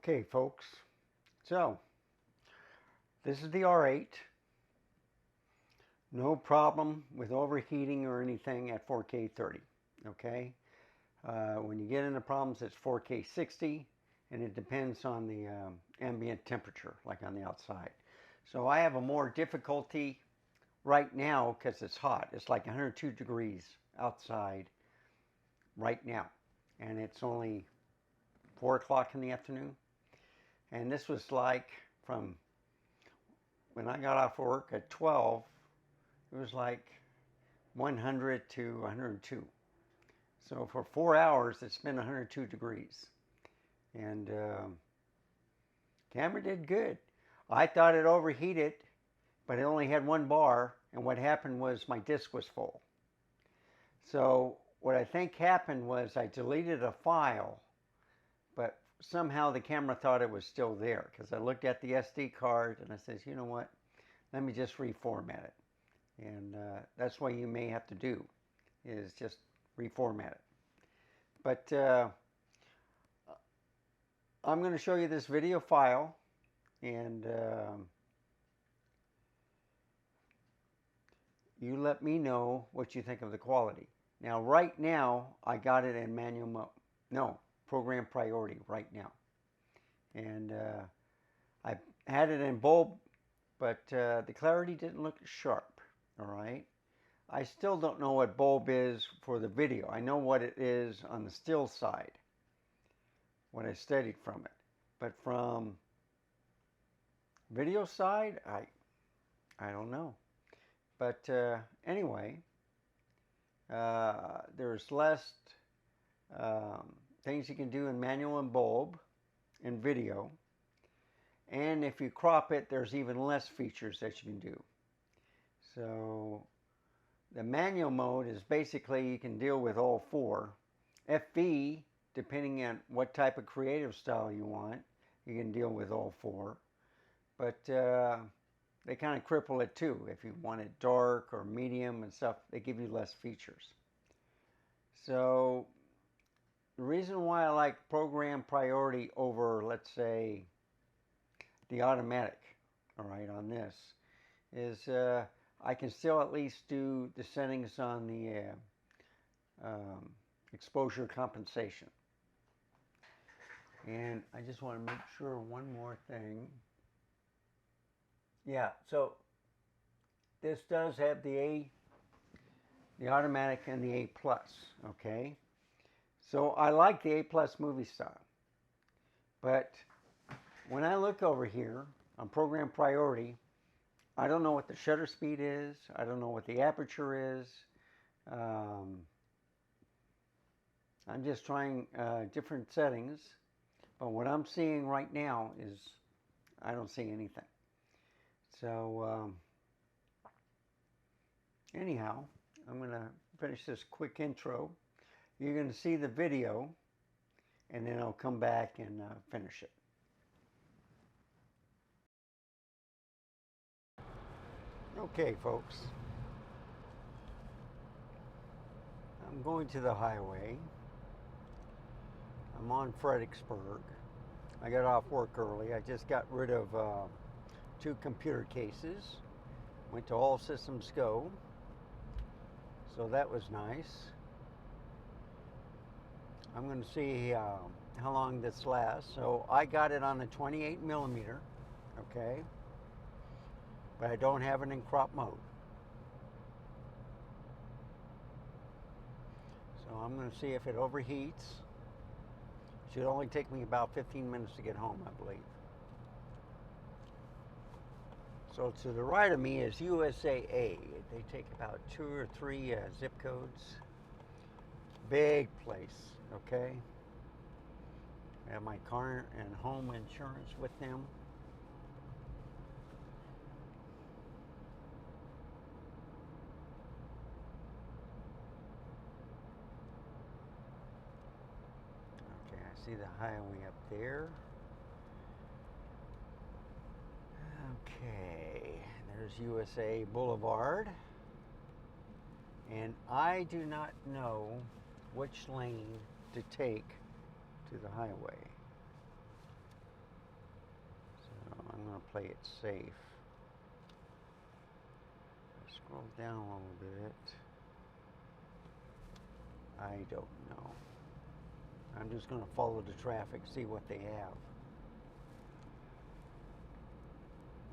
Okay, folks. So, this is the R8. No problem with overheating or anything at 4K 30. Okay? When you get into problems, it's 4K 60, and it depends on the ambient temperature, like on the outside. So I have a more difficulty right now because it's hot. It's like 102 degrees outside right now, and it's only 4 o'clock in the afternoon. And this was like from when I got off work at 12, it was like 100 to 102. So for 4 hours, it's been 102 degrees. And camera did good. I thought it overheated, but it only had one bar. And what happened was my disk was full. So what I think happened was I deleted a file, but somehow the camera thought it was still there because I looked at the SD card and I says, you know what, let me just reformat it. And that's what you may have to do, is just reformat it. But I'm going to show you this video file, and you let me know what you think of the quality. Now, right now, I got it in manual mode. No, program priority right now. And I had it in bulb, but the clarity didn't look sharp. All right. I still don't know what bulb is for the video. I know what it is on the still side, what I studied from it. But from video side, I don't know. But anyway, there's less things you can do in manual and bulb in video. And if you crop it, there's even less features that you can do. So the manual mode is basically you can deal with all four. FV, depending on what type of creative style you want, you can deal with all four. But they kind of cripple it too. If you want it dark or medium and stuff, they give you less features. So the reason why I like program priority over, let's say, the automatic, all right, on this, is I can still at least do the settings on the exposure compensation. And I just want to make sure one more thing. Yeah, so this does have the automatic and the A+, okay? So I like the A+ movie style. But when I look over here on program priority, I don't know what the shutter speed is. I don't know what the aperture is. I'm just trying different settings. But what I'm seeing right now is I don't see anything. So anyhow, I'm going to finish this quick intro. You're going to see the video, and then I'll come back and finish it. Okay, folks. I'm going to the highway. I'm on Fredericksburg. I got off work early. I just got rid of 2 computer cases. Went to All Systems Go. So that was nice. I'm going to see how long this lasts. So I got it on a 28 millimeter, okay? But I don't have it in crop mode. So I'm going to see if it overheats. Should only take me about 15 minutes to get home, I believe. So to the right of me is USAA. They take about 2 or 3 zip codes. Big place, okay? I have my car and home insurance with them. Okay, I see the highway up there. Okay, there's USA Boulevard. And I do not know which lane to take to the highway. play it safe. Scroll down a little bit. I don't know. I'm just going to follow the traffic, see what they have.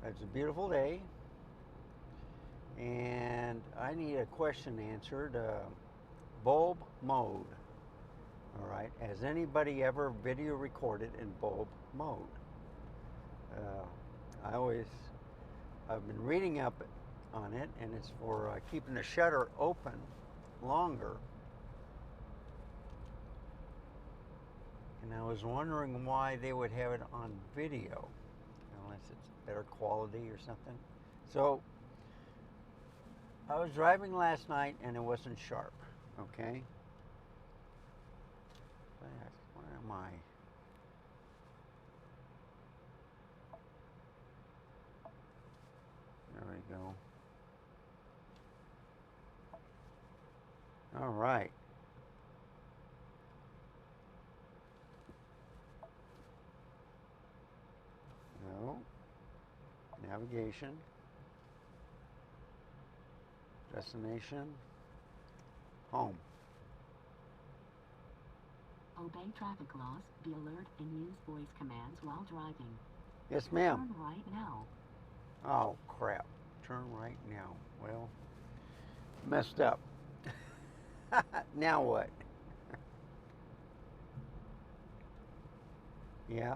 It's a beautiful day, and I need a question answered. Bulb mode. All right. Has anybody ever video recorded in bulb mode? I've been reading up on it, and it's for keeping the shutter open longer. And I was wondering why they would have it on video, unless it's better quality or something. So I was driving last night and it wasn't sharp, okay? Where am I? There we go. All right. No. Navigation. Destination. Home. Obey traffic laws, be alert, and use voice commands while driving. Yes, ma'am. Turn right now. Oh, crap. Turn right now. Well, messed up. Now what? Yeah.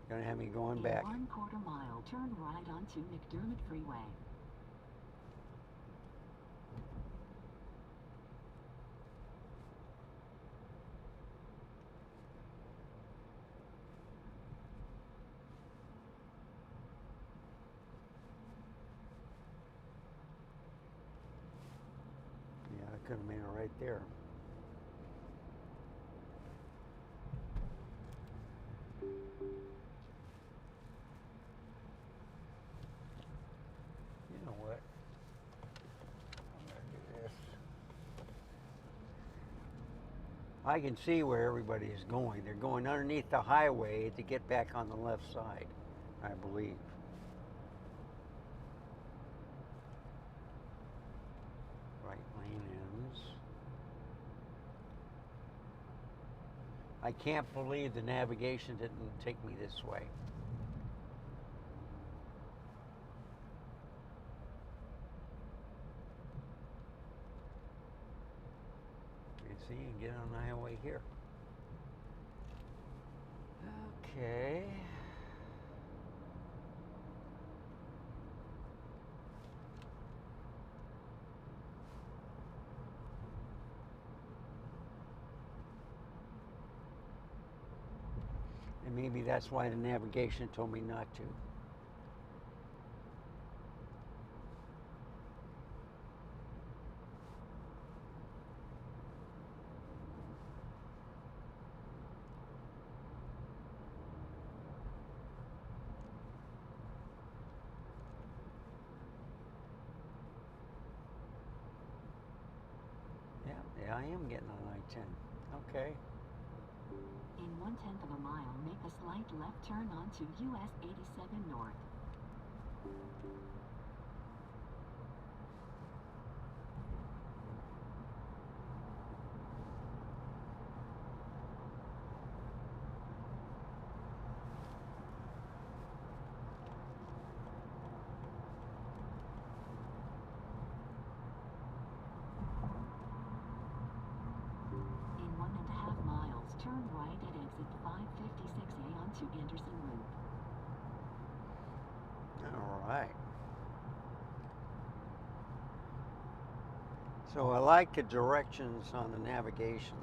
Gonna have me going back. In 1/4 mile, turn right onto McDermott Freeway. Yeah, I could have made it right there. You know what? I'm gonna do this. I can see where everybody is going. They're going underneath the highway to get back on the left side, I believe. Right lane ends. I can't believe the navigation didn't take me this way. You see, and get on the highway here. Okay. And maybe that's why the navigation told me not to. Yeah, I am getting on I-10. Okay. In 1/10 mile, make a slight left turn onto US 87 North. In 1.5 miles, turn right at exit 556A onto Anderson Loop. All right. So I like the directions on the navigation.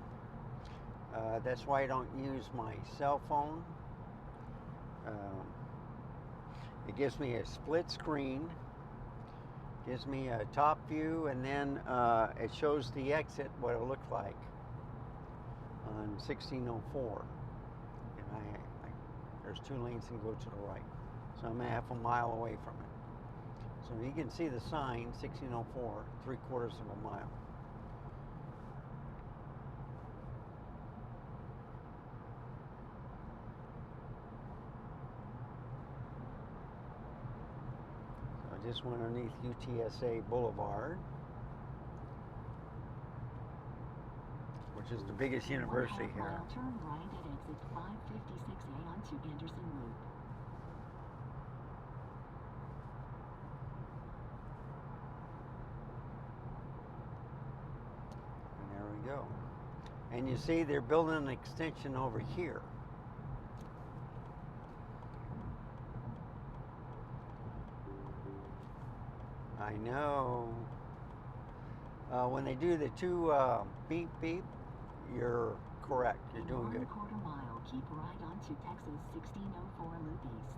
That's why I don't use my cell phone. It gives me a split screen, gives me a top view, and then it shows the exit, what it looked like on 1604. And there's 2 lanes and go to the right. So I'm half a mile away from it. So you can see the sign, 1604, 3/4 of a mile. just went underneath UTSA Boulevard, which is the biggest university In 1/2 here. mile, turn right at exit 556A onto Anderson Loop. And there we go. And you see they're building an extension over here. I know. When they do the two beep beep, you're correct. You're doing good. 1/4 mile, keep right onto Texas 1604 Loop East.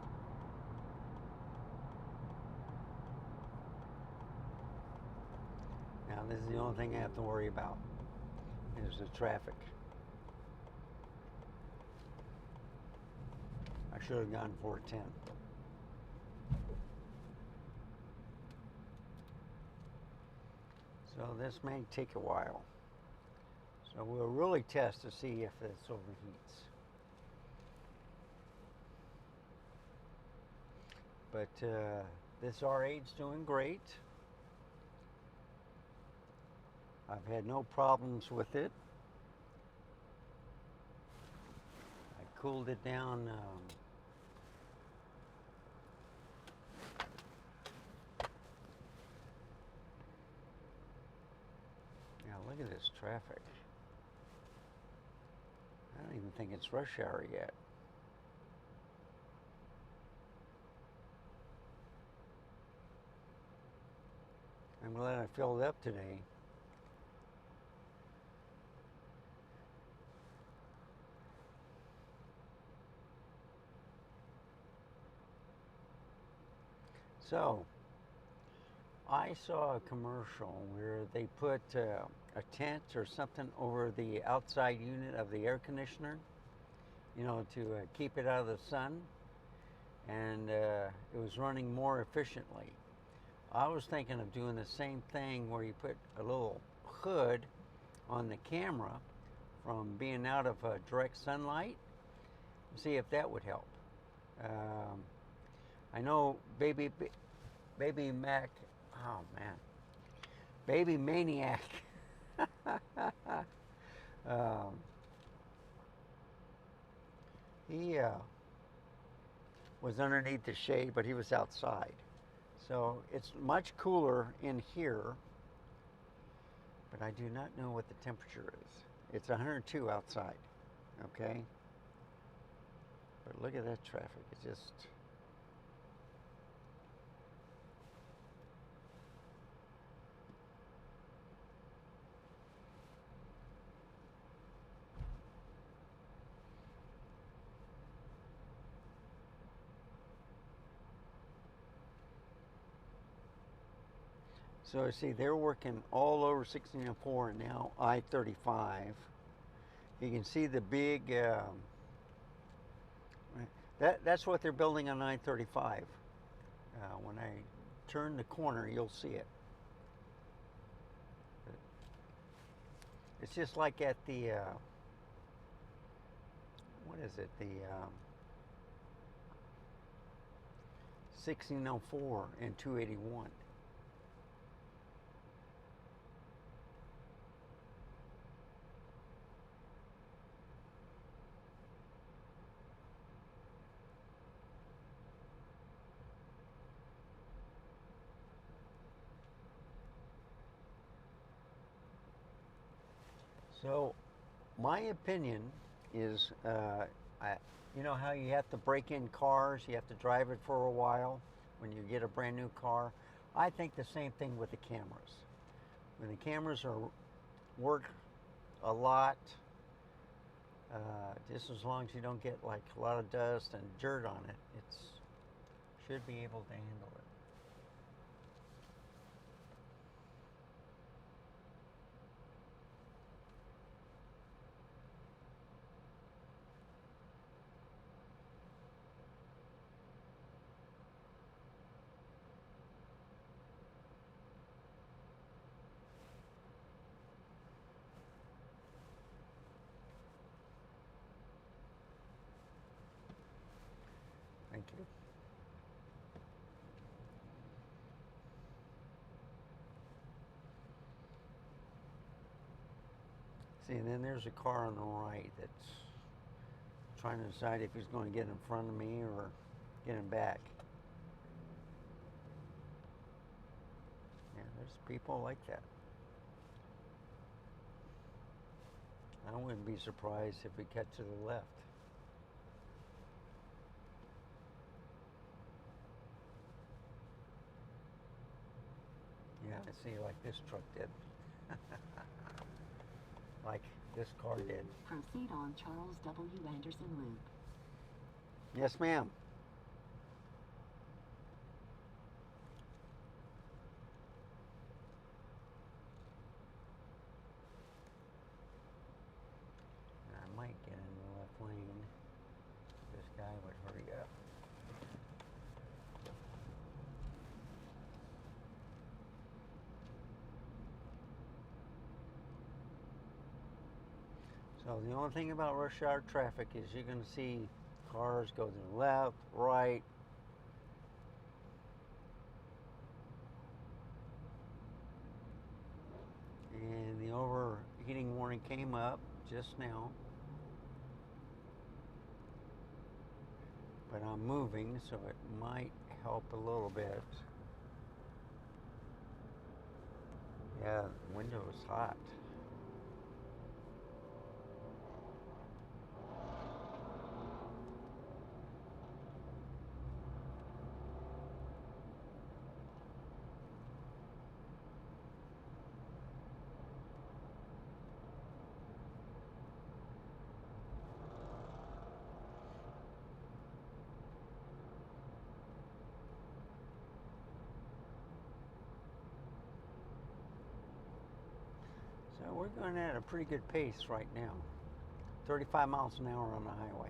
Now this is the only thing I have to worry about is the traffic. I should have gone 410. So this may take a while. So we'll really test to see if this overheats. But this R8's doing great. I've had no problems with it. I cooled it down. Now look at this traffic. I don't even think it's rush hour yet. I'm glad I filled up today. So, I saw a commercial where they put a tent or something over the outside unit of the air conditioner, you know, to keep it out of the sun, and it was running more efficiently. I was thinking of doing the same thing where you put a little hood on the camera from being out of direct sunlight, see if that would help. I know Baby Mac, oh man, Baby Maniac. He was underneath the shade, but he was outside. So it's much cooler in here, but I do not know what the temperature is. It's 102 outside, okay? But look at that traffic. It's just... So see, they're working all over 1604 and now I-35. You can see the big, that's what they're building on I-35. When I turn the corner, you'll see it. It's just like at the, what is it, the 1604 and 281. So, my opinion is, you know how you have to break in cars, you have to drive it for a while when you get a brand new car? I think the same thing with the cameras. When the cameras work a lot, just as long as you don't get like a lot of dust and dirt on it, it should be able to handle it. Thank you. See, and then there's a car on the right that's trying to decide if he's going to get in front of me or get him back. Yeah, there's people like that. I wouldn't be surprised if we cut to the left. Yeah, I see, like this truck did. Like this car did. Proceed on Charles W. Anderson Loop. Yes, ma'am. I might get in the left lane. This guy would hurry up. So the only thing about rush hour traffic is you're going to see cars go to the left, right. And the overheating warning came up just now. But I'm moving, so it might help a little bit. Yeah, the window is hot. So we're going at a pretty good pace right now. 35 miles an hour on the highway.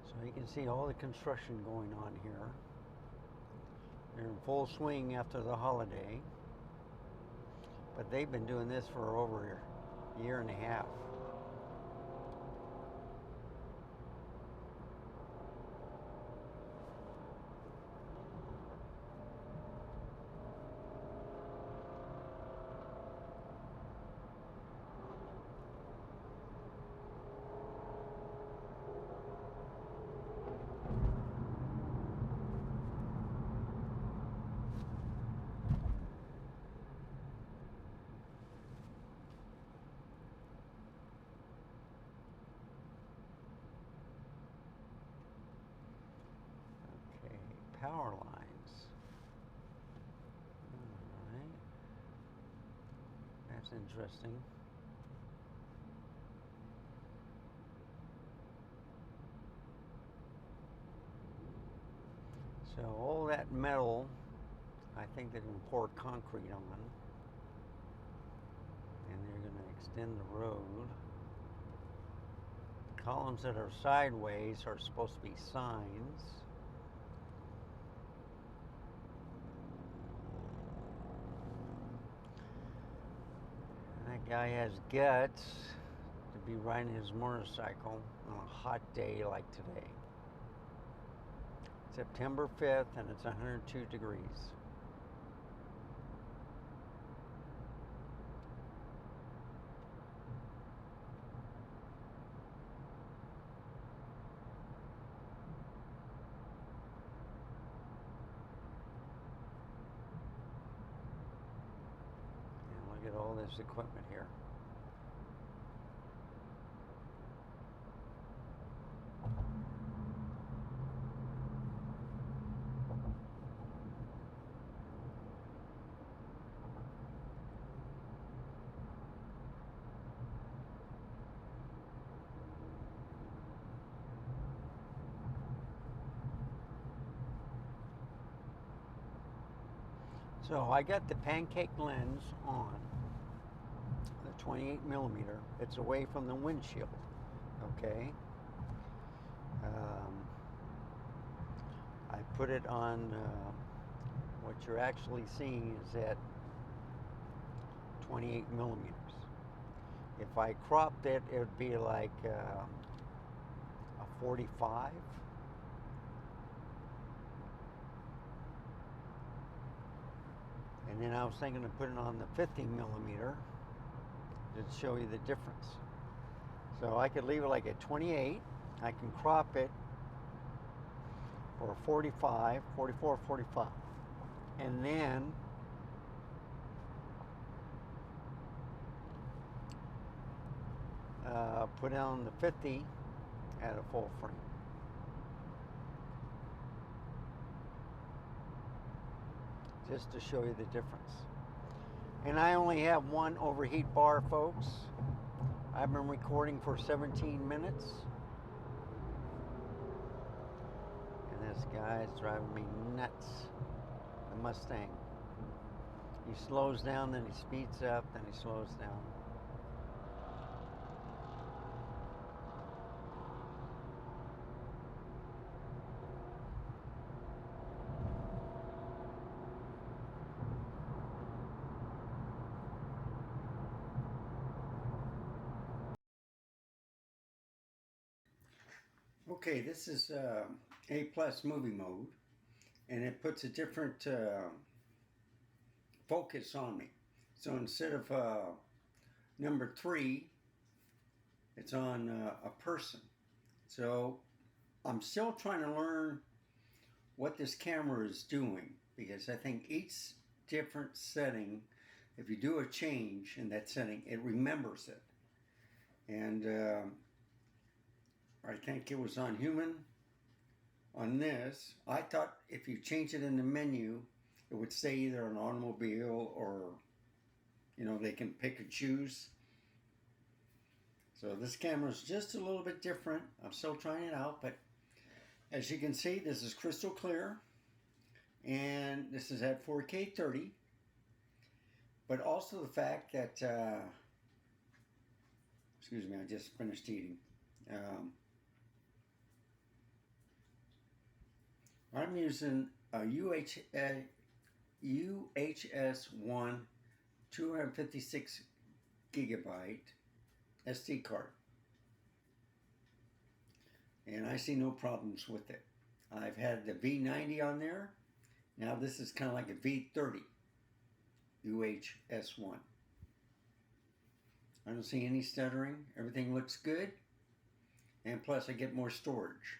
So you can see all the construction going on here. They're in full swing after the holiday. But they've been doing this for over a year and a half. Power lines. All right. That's interesting. So all that metal, I think they're going to pour concrete on, and they're going to extend the road. The columns that are sideways are supposed to be signs. That guy has guts to be riding his motorcycle on a hot day like today. September 5th, and it's 102 degrees. And look at all this equipment here. So I got the pancake lens on, the 28 millimeter. It's away from the windshield, okay? I put it on, what you're actually seeing is at 28 millimeters. If I cropped it, it would be like a 45. And then I was thinking of putting on the 50 millimeter to show you the difference. So I could leave it like at 28. I can crop it for 45, 44, 45. And then put on the 50 at a full frame. Just to show you the difference. And I only have one overheat bar, folks. I've been recording for 17 minutes. And this guy's driving me nuts. The Mustang. He slows down, then he speeds up, then he slows down. Okay, this is A plus movie mode, and it puts a different focus on me. So instead of number 3, it's on a person. So I'm still trying to learn what this camera is doing, because I think each different setting, if you do a change in that setting, it remembers it. And I think it was on human. On this, I thought if you change it in the menu, it would say either an automobile or, you know, they can pick and choose. So this camera is just a little bit different. I'm still trying it out, but as you can see, this is crystal clear, and this is at 4K 30. But also the fact that, excuse me, I just finished eating. I'm using a UHS-1 256 gigabyte SD card, and I see no problems with it. I've had the V90 on there. Now this is kind of like a V30 UHS-1. I don't see any stuttering. Everything looks good, and plus I get more storage.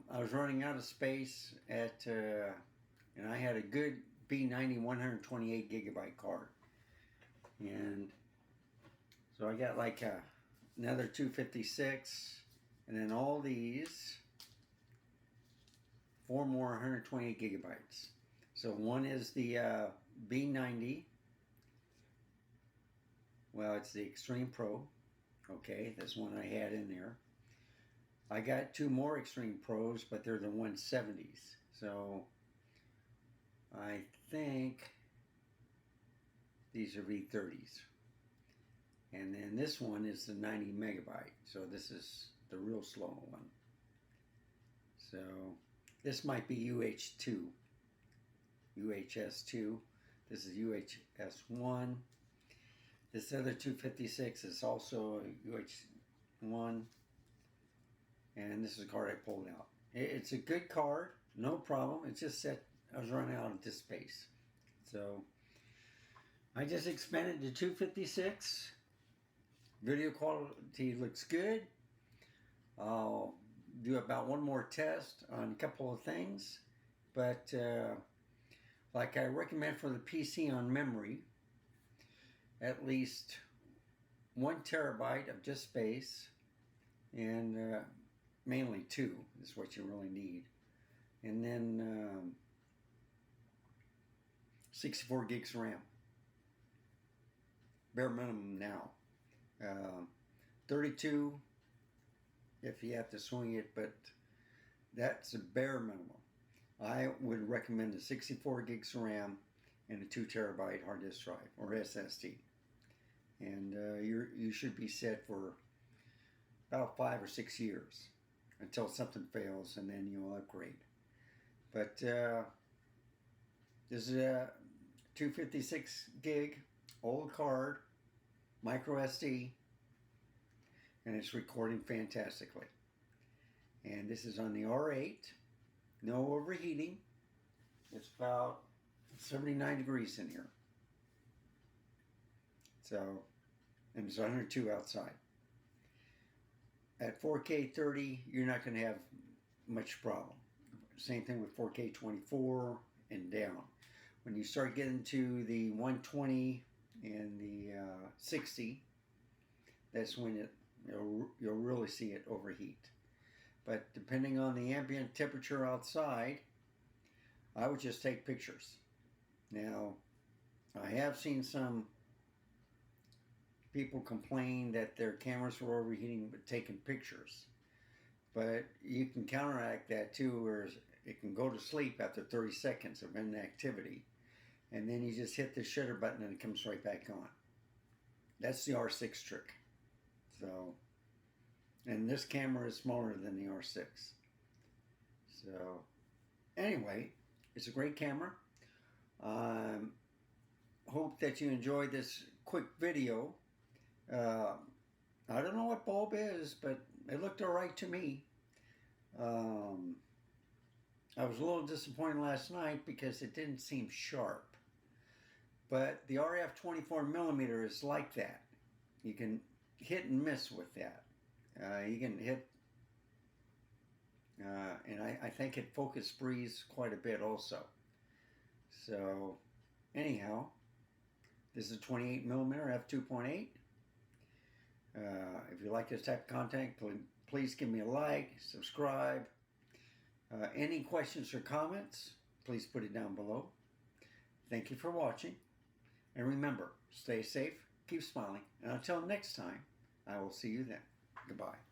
I was running out of space at, and I had a good B90 128 gigabyte card, and so I got like another 256, and then all these, 4 more 128 gigabytes. So one is the B90. Well, it's the Extreme Pro. Okay, that's one I had in there. I got 2 more Extreme Pros, but they're the 170s. So I think these are V30s. And then this one is the 90 megabyte. So this is the real slow one. So this might be UH2. UHS2. This is UHS1. This other 256 is also UH1. And this is a card I pulled out. It's a good card, no problem. It's just that I was running out of disk space. So I just expanded to 256. Video quality looks good. I'll do about one more test on a couple of things. But like I recommend for the PC on memory, at least 1 terabyte of disk space, and mainly 2 is what you really need. And then 64 gigs RAM. Bare minimum now. 32 if you have to swing it, but that's a bare minimum. I would recommend a 64 gigs RAM and a 2 terabyte hard disk drive or SSD. And you should be set for about 5 or 6 years until something fails, and then you'll upgrade. But this is a 256 gig old card, micro SD, and it's recording fantastically. And this is on the R8, no overheating. It's about It's 79 degrees in here. So, and it's 102 outside. At 4K 30, you're not going to have much problem. Same thing with 4K 24 and down. When you start getting to the 120 and the 60, that's when you'll really see it overheat. But depending on the ambient temperature outside, I would just take pictures. Now, I have seen some people complain that their cameras were overheating but taking pictures. But you can counteract that too, where it can go to sleep after 30 seconds of inactivity. And then you just hit the shutter button and it comes right back on. That's the R6 trick. So, and this camera is smaller than the R6. So, anyway, it's a great camera. Hope that you enjoyed this quick video. I don't know what bulb is, but it looked all right to me. I was a little disappointed last night because it didn't seem sharp. But the RF 24mm is like that. You can hit and miss with that. You can hit, and I think it focus breathes quite a bit also. So, anyhow, this is 28mm f2.8. If you like this type of content, please give me a like, subscribe. Any questions or comments, please put it down below. Thank you for watching. And remember, stay safe, keep smiling, and until next time, I will see you then. Goodbye.